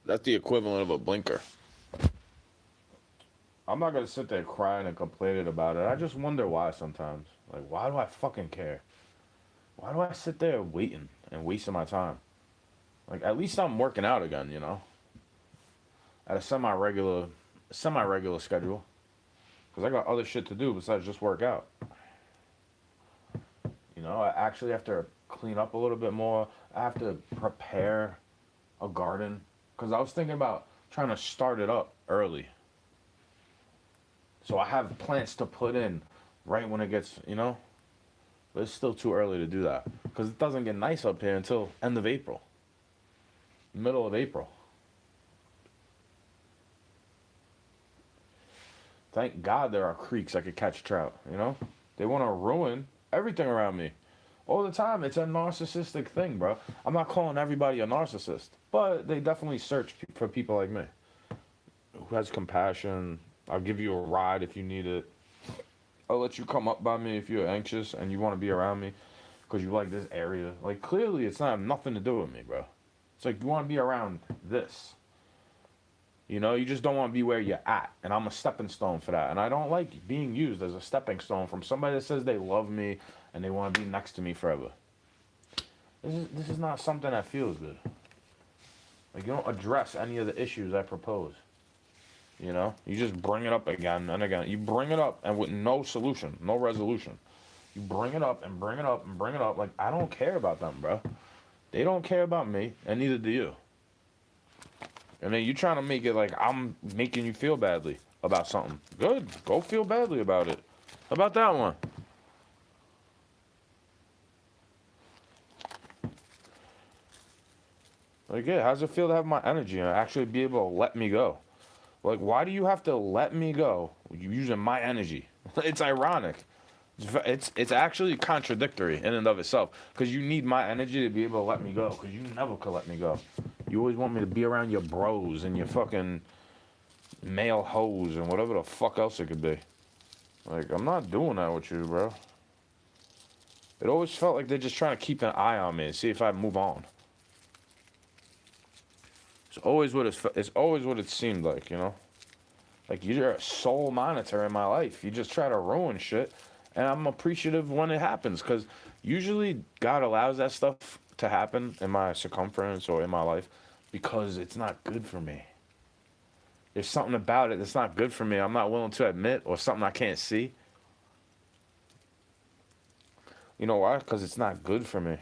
That's the equivalent of a blinker. I'm not gonna sit there crying and complaining about it. I just wonder why sometimes. Like, why do I fucking care? Why do I sit there waiting and wasting my time? Like, at least I'm working out again, at a semi regular schedule. Because I got other shit to do besides just work out. I actually have to clean up a little bit more. I have to prepare a garden. Because I was thinking about trying to start it up early. So I have plants to put in right when it gets. But it's still too early to do that. Because it doesn't get nice up here until end of April. Middle of April. Thank God there are creeks I could catch trout. They want to ruin everything around me. All the time. It's a narcissistic thing, bro. I'm not calling everybody a narcissist, but they definitely search for people like me who has compassion. I'll give you a ride if you need it. I'll let you come up by me if you're anxious and you want to be around me because you like this area. Like, clearly, it's not nothing to do with me, bro. It's like you want to be around this. You just don't want to be where you're at. And I'm a stepping stone for that. And I don't like being used as a stepping stone from somebody that says they love me and they want to be next to me forever. This is not something that feels good. Like, you don't address any of the issues I propose. You just bring it up again and again. You bring it up and with no solution, no resolution. You bring it up and bring it up and bring it up. Like, I don't care about them, bro. They don't care about me, and neither do you. And then you trying to make it like I'm making you feel badly about something. Good. Go feel badly about it. How about that one? Like, yeah, how's it feel to have my energy and actually be able to let me go? Like, why do you have to let me go using my energy? It's ironic. It's actually contradictory in and of itself because you need my energy to be able to let me go because you never could let me go. You always want me to be around your bros and your fucking male hoes and whatever the fuck else it could be. Like, I'm not doing that with you, bro. It always felt like they're just trying to keep an eye on me and see if I move on. It's always what it seemed like. Like, you're a sole monitor in my life. You just try to ruin shit, and I'm appreciative when it happens, because usually God allows that stuff to happen in my circumference or in my life because it's not good for me. There's something about it that's not good for me. I'm not willing to admit, or something I can't see. You know why? Because it's not good for me.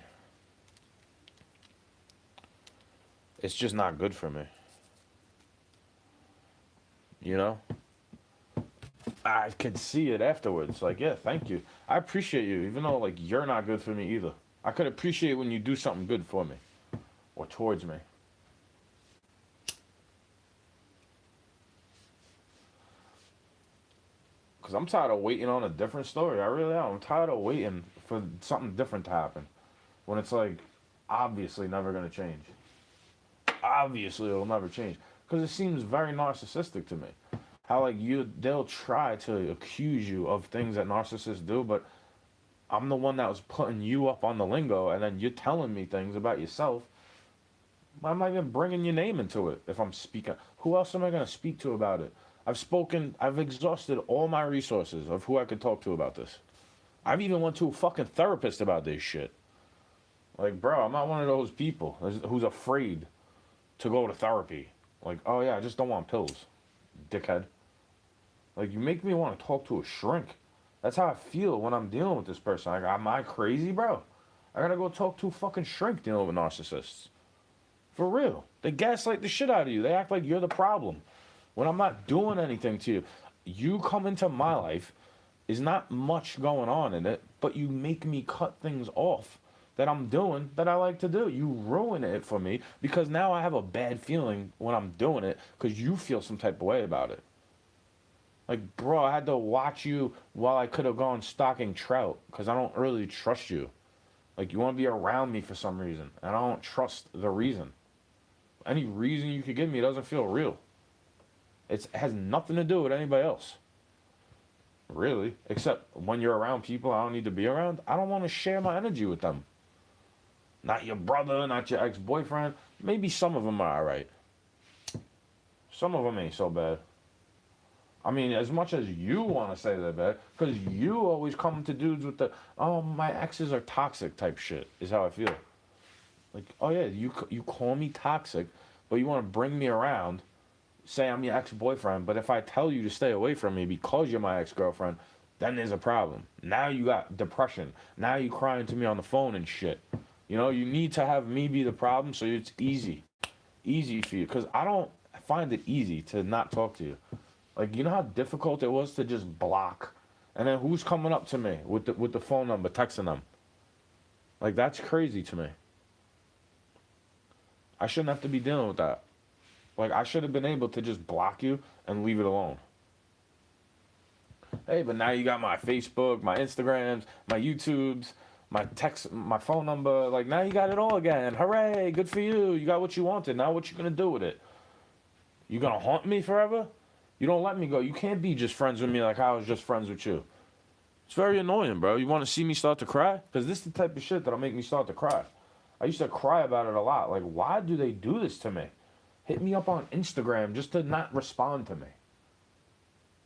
It's just not good for me. You know? I could see it afterwards. Like, yeah, thank you. I appreciate you, even though, like, you're not good for me either. I could appreciate when you do something good for me or towards me. Because I'm tired of waiting on a different story. I really am. I'm tired of waiting for something different to happen when it's, like, obviously never going to change. Obviously, it'll never change. Because it seems very narcissistic to me. How, like, they'll try to accuse you of things that narcissists do, but I'm the one that was putting you up on the lingo, and then you're telling me things about yourself. I'm not even bringing your name into it if I'm speaking. Who else am I going to speak to about it? I've exhausted all my resources of who I could talk to about this. I've even went to a fucking therapist about this shit. Like, bro, I'm not one of those people who's afraid to go to therapy. Like, oh yeah, I just don't want pills, dickhead. Like, you make me want to talk to a shrink. That's how I feel when I'm dealing with this person. Like, am I crazy, bro? I gotta go talk to a fucking shrink dealing with narcissists. For real. They gaslight the shit out of you. They act like you're the problem. When I'm not doing anything to you. You come into my life, is not much going on in it, but you make me cut things off that I'm doing that I like to do. You ruin it for me because now I have a bad feeling when I'm doing it because you feel some type of way about it. Like, bro, I had to watch you while I could have gone stocking trout because I don't really trust you. Like, you want to be around me for some reason, and I don't trust the reason. Any reason you could give me doesn't feel real. It has nothing to do with anybody else. Really. Except when you're around people I don't need to be around, I don't want to share my energy with them. Not your brother, not your ex-boyfriend. Maybe some of them are alright. Some of them ain't so bad. I mean, as much as you want to say they're bad, because you always come to dudes with the, oh, my exes are toxic type shit, is how I feel. Like, oh yeah, you call me toxic, but you want to bring me around, say I'm your ex-boyfriend, but if I tell you to stay away from me because you're my ex-girlfriend, then there's a problem. Now you got depression. Now you crying to me on the phone and shit. You know, you need to have me be the problem so it's easy for you. Because I don't find it easy to not talk to you. Like, you know how difficult it was to just block, and then who's coming up to me with the phone number, texting them? Like, that's crazy to me. I shouldn't have to be dealing with that. Like, I should have been able to just block you and leave it alone. Hey, but now you got my Facebook, my Instagrams, my YouTubes, my text, my phone number. Like, now you got it all again. Hooray, good for you. You got what you wanted. Now what you gonna do with it? You gonna haunt me forever? You don't let me go. You can't be just friends with me like I was just friends with you. It's very annoying, bro. You want to see me start to cry? Because this is the type of shit that'll make me start to cry. I used to cry about it a lot. Like, why do they do this to me? Hit me up on Instagram just to not respond to me.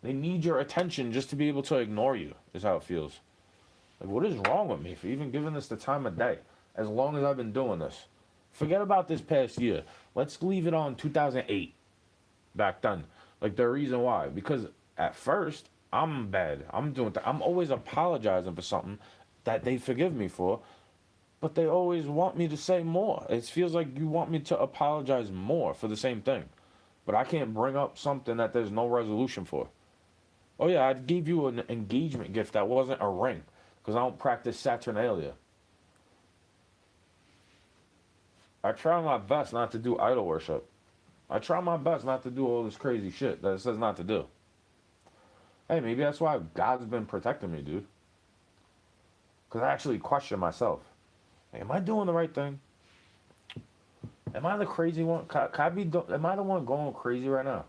They need your attention just to be able to ignore you, is how it feels. Like, what is wrong with me for even giving this the time of day? As long as I've been doing this. Forget about this past year. Let's leave it on 2008. Back then. Like, the reason why. Because at first, I'm bad. I'm always apologizing for something that they forgive me for. But they always want me to say more. It feels like you want me to apologize more for the same thing. But I can't bring up something that there's no resolution for. Oh yeah, I gave you an engagement gift that wasn't a ring. Because I don't practice Saturnalia. I try my best not to do idol worship. I try my best not to do all this crazy shit that it says not to do. Hey, maybe that's why God's been protecting me, dude. Because I actually question myself. Hey, am I doing the right thing? Am I the crazy one? Am I the one going crazy right now?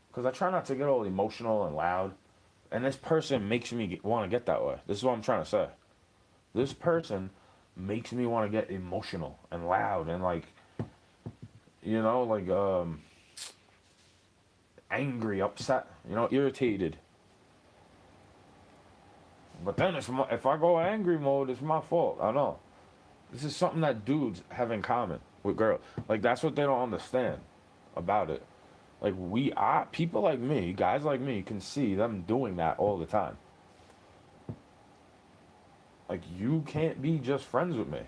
Because I try not to get all emotional and loud. And this person makes me want to get that way. This is what I'm trying to say. This person makes me want to get emotional and loud and like, you know, like angry, upset, you know, irritated. But then if I go angry mode, it's my fault. I know. This is something that dudes have in common with girls. Like, that's what they don't understand about it. Like, people like me, guys like me, can see them doing that all the time. Like, you can't be just friends with me.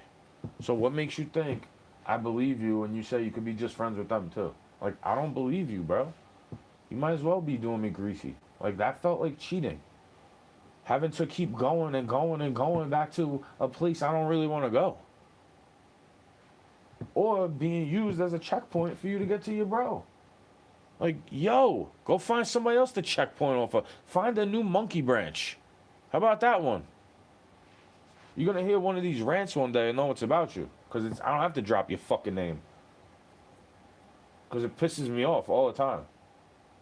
So what makes you think I believe you when you say you could be just friends with them too? Like, I don't believe you, bro. You might as well be doing me greasy. Like, that felt like cheating. Having to keep going and going and going back to a place I don't really want to go. Or being used as a checkpoint for you to get to your bro. Like, yo, go find somebody else to checkpoint off of. Find a new monkey branch. How about that one? You're going to hear one of these rants one day and know it's about you. Because I don't have to drop your fucking name. Because it pisses me off all the time.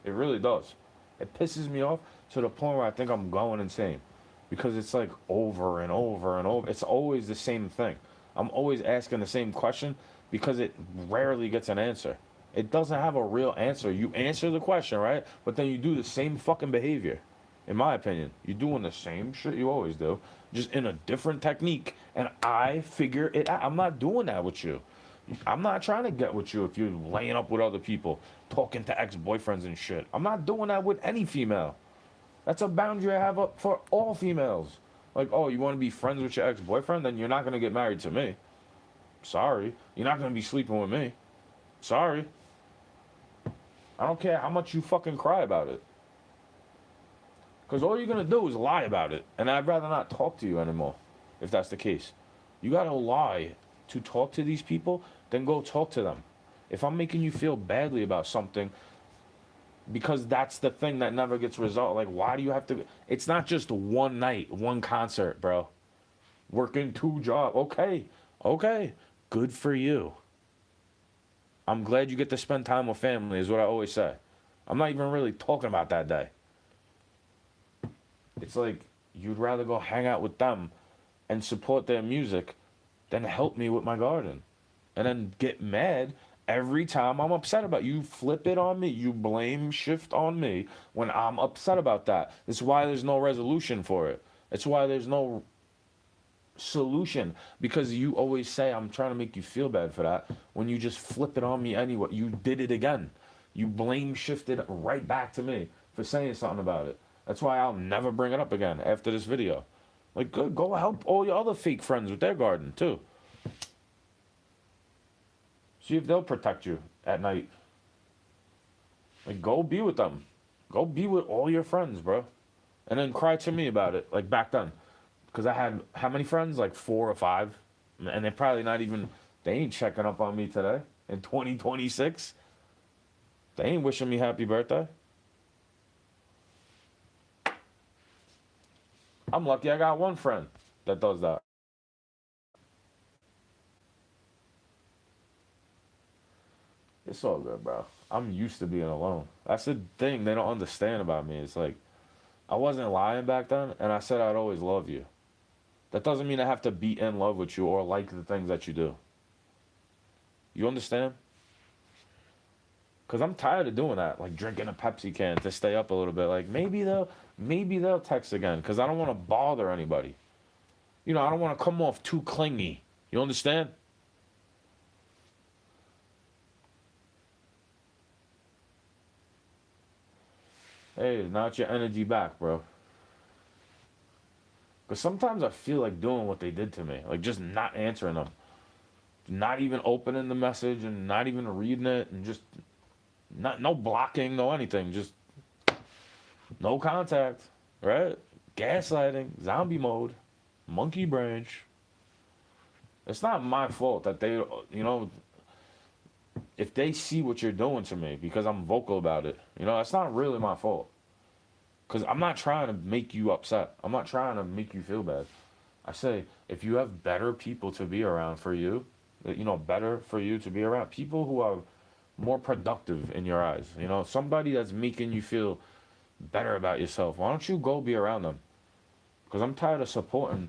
It really does. It pisses me off to the point where I think I'm going insane. Because it's like over and over and over. It's always the same thing. I'm always asking the same question because it rarely gets an answer. It doesn't have a real answer. You answer the question, right? But then you do the same fucking behavior. In my opinion, you're doing the same shit you always do, just in a different technique. And I figure it out. I'm not doing that with you. I'm not trying to get with you if you're laying up with other people, talking to ex-boyfriends and shit. I'm not doing that with any female. That's a boundary I have up for all females. Like, oh, you want to be friends with your ex-boyfriend? Then you're not going to get married to me. Sorry. You're not going to be sleeping with me. Sorry. I don't care how much you fucking cry about it. Because all you're going to do is lie about it. And I'd rather not talk to you anymore, if that's the case. You got to lie to talk to these people, then go talk to them. If I'm making you feel badly about something, because that's the thing that never gets resolved. Like, why do you have to... It's not just one night, one concert, bro. Working 2 jobs. Okay. Good for you. I'm glad you get to spend time with family, is what I always say. I'm not even really talking about that day. It's like, you'd rather go hang out with them and support their music than help me with my garden. And then get mad Every time I'm upset about you flip it on me. You blame shift on me when I'm upset about that. That's why there's no resolution for it. It's why there's no solution because you always say I'm trying to make you feel bad for that when you just flip it on me anyway. You did it again. You blame shifted right back to me for saying something about it. That's why I'll never bring it up again after this video. Like, good, go help all your other fake friends with their garden too. See if they'll protect you at night. Like, go be with them. Go be with all your friends, bro. And then cry to me about it, like back then. Because I had, how many friends? Like 4 or 5. And they're probably not even, they ain't checking up on me today in 2026. They ain't wishing me happy birthday. I'm lucky I got one friend that does that. It's all good, bro. I'm used to being alone. That's the thing they don't understand about me. It's like, I wasn't lying back then, and I said I'd always love you. That doesn't mean I have to be in love with you or like the things that you do. You understand? Because I'm tired of doing that, like drinking a Pepsi can to stay up a little bit. Like, maybe they'll text again, because I don't want to bother anybody. You know, I don't want to come off too clingy. You understand? Hey, not your energy back, bro. Because sometimes I feel like doing what they did to me, like just not answering them, not even opening the message and not even reading it, and just not no blocking, no anything, just no contact, right? Gaslighting, zombie mode, monkey branch. It's not my fault that they, if they see what you're doing to me because I'm vocal about it, that's not really my fault. Because I'm not trying to make you upset. I'm not trying to make you feel bad. I say, if you have better people to be around for you, better for you to be around, people who are more productive in your eyes, somebody that's making you feel better about yourself, why don't you go be around them? Because I'm tired of supporting,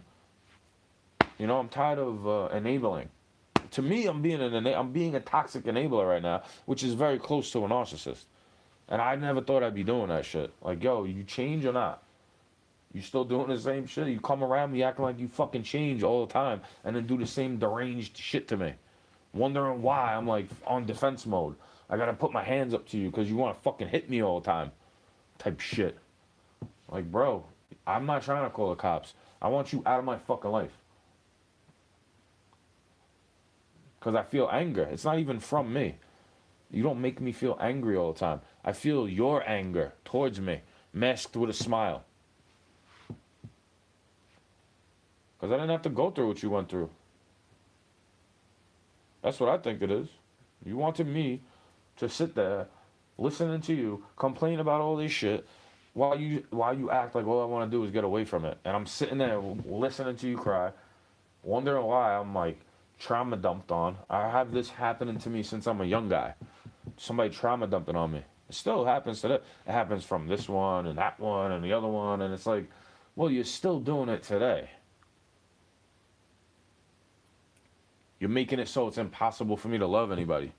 I'm tired of enabling. To me, I'm being a toxic enabler right now, which is very close to a narcissist. And I never thought I'd be doing that shit. Like, yo, you change or not? You still doing the same shit? You come around me acting like you fucking change all the time and then do the same deranged shit to me. Wondering why I'm like on defense mode. I gotta put my hands up to you because you wanna fucking hit me all the time. Type shit. Like, bro, I'm not trying to call the cops. I want you out of my fucking life. Because I feel anger. It's not even from me. You don't make me feel angry all the time. I feel your anger towards me, masked with a smile. Because I didn't have to go through what you went through. That's what I think it is. You wanted me to sit there, listening to you, complain about all this shit, while you act like all I want to do is get away from it. And I'm sitting there listening to you cry, wondering why I'm like trauma dumped on. I have this happening to me since I'm a young guy. Somebody trauma dumping on me. It still happens today. It happens from this one and that one and the other one, and it's like, well, you're still doing it today. You're making it so it's impossible for me to love anybody.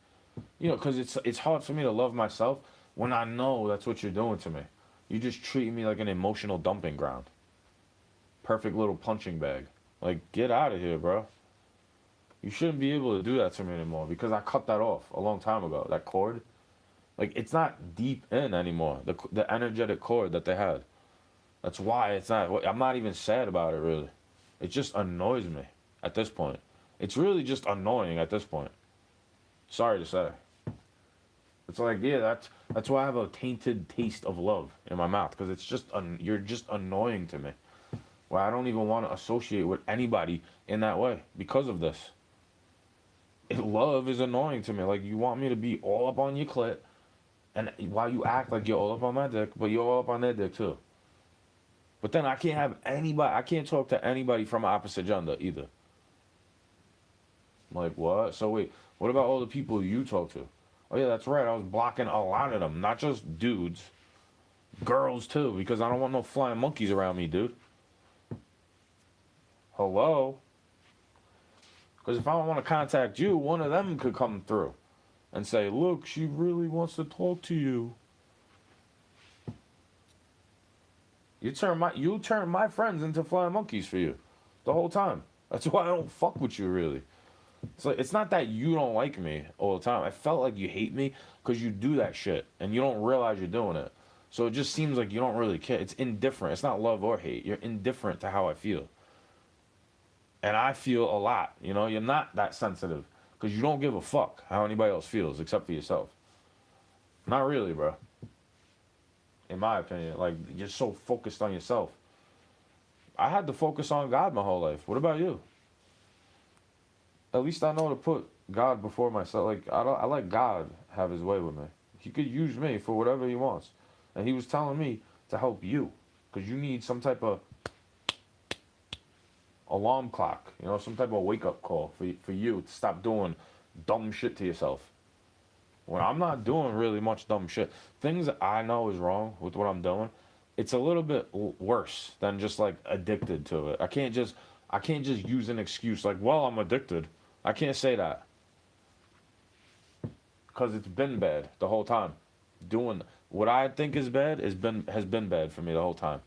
Because it's hard for me to love myself when I know that's what you're doing to me. You just treat me like an emotional dumping ground. Perfect little punching bag. Like, get out of here, bro. You shouldn't be able to do that to me anymore because I cut that off a long time ago. That cord, like, it's not deep in anymore. The energetic cord that they had. That's why it's not. I'm not even sad about it really. It just annoys me at this point. It's really just annoying at this point. Sorry to say. It's like, yeah, that's why I have a tainted taste of love in my mouth because it's just you're just annoying to me. Where I don't even want to associate with anybody in that way because of this. Love is annoying to me. Like, you want me to be all up on your clit, and while you act like you're all up on my dick, but you're all up on their dick too. But then I can't have anybody. I can't talk to anybody from opposite gender either. Like, what? So wait, what about all the people you talk to? Oh yeah, that's right. I was blocking a lot of them, not just dudes, girls too, because I don't want no flying monkeys around me, dude. Hello? Because if I don't want to contact you, one of them could come through. and say, look, she really wants to talk to you. You turn my friends into flying monkeys for you the whole time. That's why I don't fuck with you really. It's like it's not that you don't like me all the time. I felt like you hate me because you do that shit and you don't realize you're doing it. So it just seems like you don't really care. It's indifferent. It's not love or hate. You're indifferent to how I feel. And I feel a lot. You know, you're not that sensitive because you don't give a fuck how anybody else feels except for yourself. Not really, bro. In my opinion, like you're so focused on yourself. I had to focus on God my whole life. What about you? At least I know to put God before myself. Like I let God have His way with me. He could use me for whatever He wants, and He was telling me to help you because you need some type of alarm clock. You know, some type of wake up call for you to stop doing dumb shit to yourself. When I'm not doing really much dumb shit, things that I know is wrong with what I'm doing, it's a little bit worse than just like addicted to it. I can't just use an excuse like, well, I'm addicted. I can't say that because it's been bad the whole time. Doing what I think is bad has been bad for me the whole time,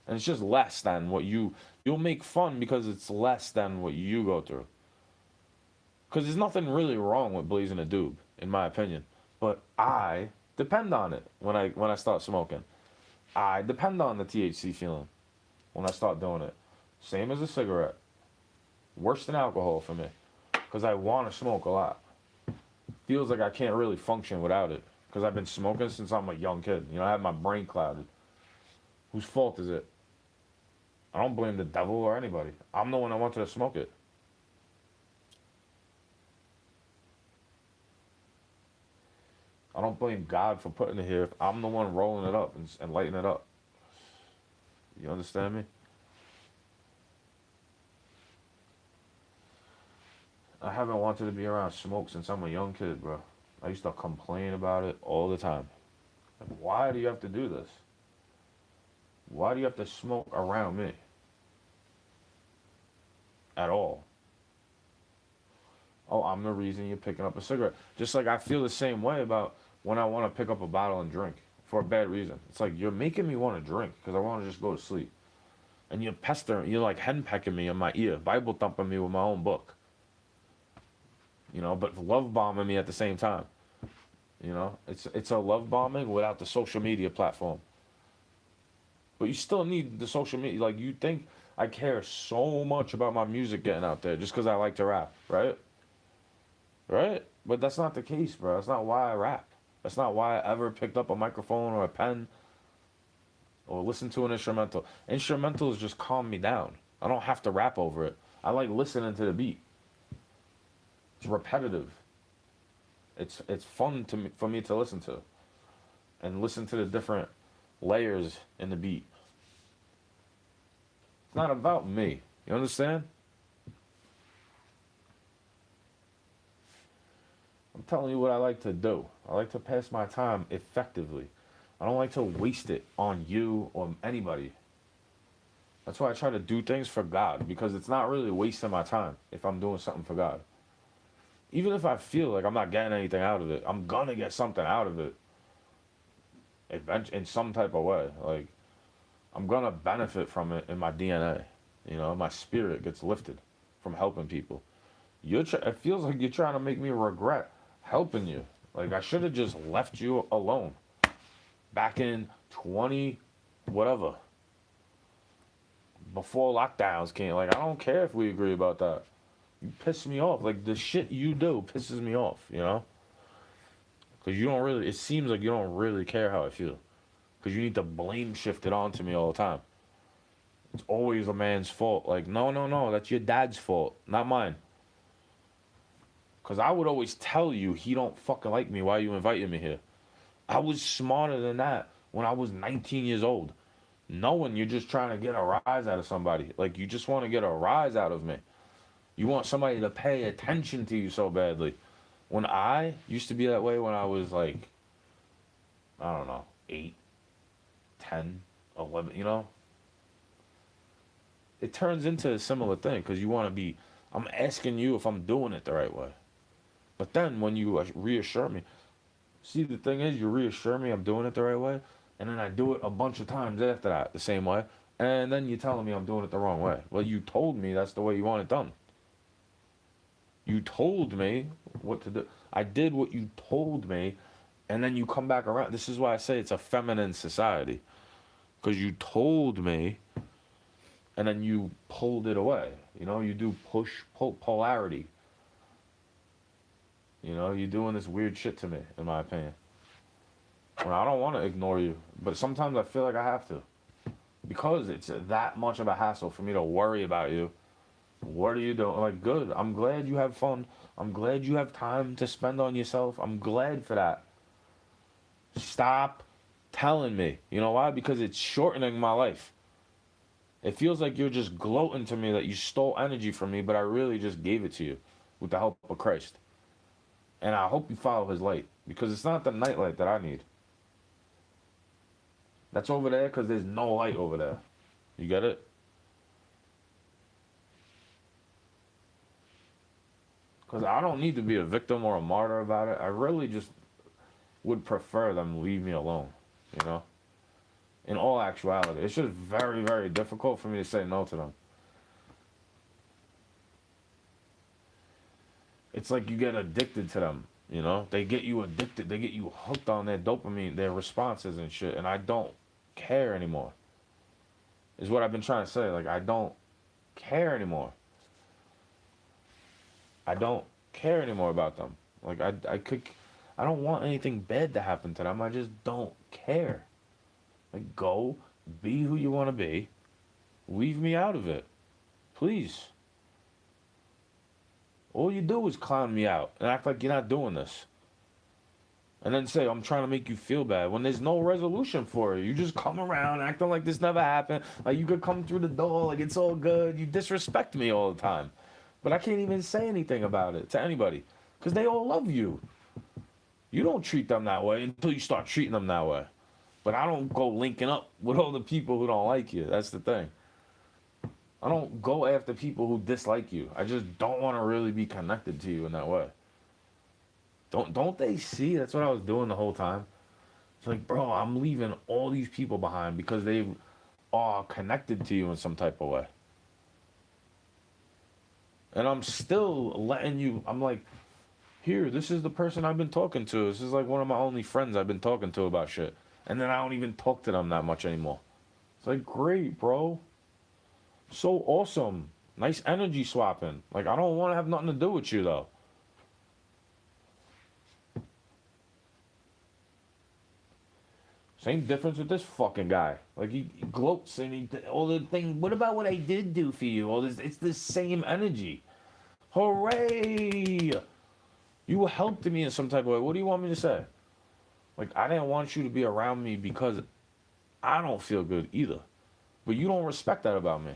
and it's just less than what you'll make fun because it's less than what you go through. Because there's nothing really wrong with blazing a doob, in my opinion. But I depend on it when I start smoking. I depend on the THC feeling when I start doing it. Same as a cigarette. Worse than alcohol for me. Because I want to smoke a lot. Feels like I can't really function without it. Because I've been smoking since I'm a young kid. You know, I have my brain clouded. Whose fault is it? I don't blame the devil or anybody. I'm the one that wanted to smoke it. I don't blame God for putting it here. I'm the one rolling it up and lighting it up. You understand me? I haven't wanted to be around smoke since I'm a young kid, bro. I used to complain about it all the time. Like, why do you have to do this? Why do you have to smoke around me at all? Oh, I'm the reason you're picking up a cigarette. Just like I feel the same way about when I want to pick up a bottle and drink for a bad reason. It's like you're making me want to drink because I want to just go to sleep. And you're pestering, you're like henpecking me in my ear, Bible thumping me with my own book. You know, but love bombing me at the same time. You know, it's a love bombing without the social media platform. But you still need the social media. Like you think I care so much about my music getting out there just because I like to rap, right? Right? But that's not the case, bro. That's not why I rap. That's not why I ever picked up a microphone or a pen or listened to an instrumental. Instrumentals just calm me down. I don't have to rap over it. I like listening to the beat. It's repetitive. It's fun for me to listen to and listen to the different layers in the beat. It's not about me. You understand? I'm telling you what I like to do. I like to pass my time effectively. I don't like to waste it on you or anybody. That's why I try to do things for God because it's not really wasting my time if I'm doing something for God. Even if I feel like I'm not getting anything out of it, I'm gonna get something out of it in some type of way. Like I'm gonna benefit from it in my DNA. You know, my spirit gets lifted from helping people. It feels like you're trying to make me regret helping you. Like I should have just left you alone back in 20 whatever before lockdowns came. Like I don't care if we agree about that. You piss me off. Like the shit you do pisses me off. You know, because you don't really. It seems like you don't really care how I feel. Because you need to blame shift it onto me all the time. It's always a man's fault. Like no, no, no. That's your dad's fault, not mine. Because I would always tell you he don't fucking like me. Why you inviting me here? I was smarter than that when I was 19 years old. Knowing you're just trying to get a rise out of somebody. Like you just want to get a rise out of me. You want somebody to pay attention to you so badly. When I used to be that way when I was like, I don't know, 8, 10, 11, you know? It turns into a similar thing because you want to be, I'm asking you if I'm doing it the right way. But then when you reassure me, see, the thing is, you reassure me I'm doing it the right way, and then I do it a bunch of times after that the same way, and then you're telling me I'm doing it the wrong way. Well, you told me that's the way you want it done. You told me what to do. I did what you told me, and then you come back around. This is why I say it's a feminine society, because you told me, and then you pulled it away. You know, you do push polarity. You know, you're doing this weird shit to me, in my opinion. When I don't want to ignore you, but sometimes I feel like I have to, because it's that much of a hassle for me to worry about you. What are you doing? Like, good. I'm glad you have fun. I'm glad you have time to spend on yourself. I'm glad for that. Stop telling me. You know why? Because it's shortening my life. It feels like you're just gloating to me that you stole energy from me, but I really just gave it to you with the help of Christ. And I hope you follow his light, because it's not the night light that I need. That's over there because there's no light over there. You get it? Because I don't need to be a victim or a martyr about it. I really just would prefer them leave me alone, you know? In all actuality. It's just very, very difficult for me to say no to them. It's like you get addicted to them, you know? They get you addicted. They get you hooked on their dopamine, their responses and shit. And I don't care anymore. Is what I've been trying to say. Like, I don't care anymore. I don't care anymore about them. Like, I don't want anything bad to happen to them. I just don't care. Like, go, be who you want to be. Leave me out of it. Please. All you do is clown me out and act like you're not doing this. And then say, I'm trying to make you feel bad when there's no resolution for it. You just come around acting like this never happened. Like you could come through the door, like it's all good. You disrespect me all the time. But I can't even say anything about it to anybody because they all love you. You don't treat them that way until you start treating them that way. But I don't go linking up with all the people who don't like you. That's the thing. I don't go after people who dislike you. I just don't want to really be connected to you in that way. Don't they see? That's what I was doing the whole time. It's like, bro, I'm leaving all these people behind because they are connected to you in some type of way. And I'm still letting you, I'm like, here, this is the person I've been talking to. This is like one of my only friends I've been talking to about shit. And then I don't even talk to them that much anymore. It's like, great, bro. So awesome. Nice energy swapping. Like, I don't want to have nothing to do with you, though. Same difference with this fucking guy. Like, he gloats and all the things. What about what I did do for you? All this, it's the same energy. Hooray! You helped me in some type of way. What do you want me to say? Like, I didn't want you to be around me because I don't feel good either. But you don't respect that about me.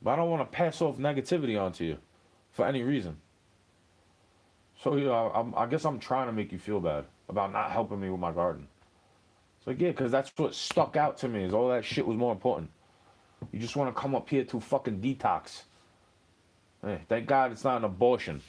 But I don't want to pass off negativity onto you for any reason. So, yeah, I guess I'm trying to make you feel bad about not helping me with my garden. It's like, yeah, because that's what stuck out to me is all that shit was more important. You just want to come up here to fucking detox. Hey, thank God it's not an abortion.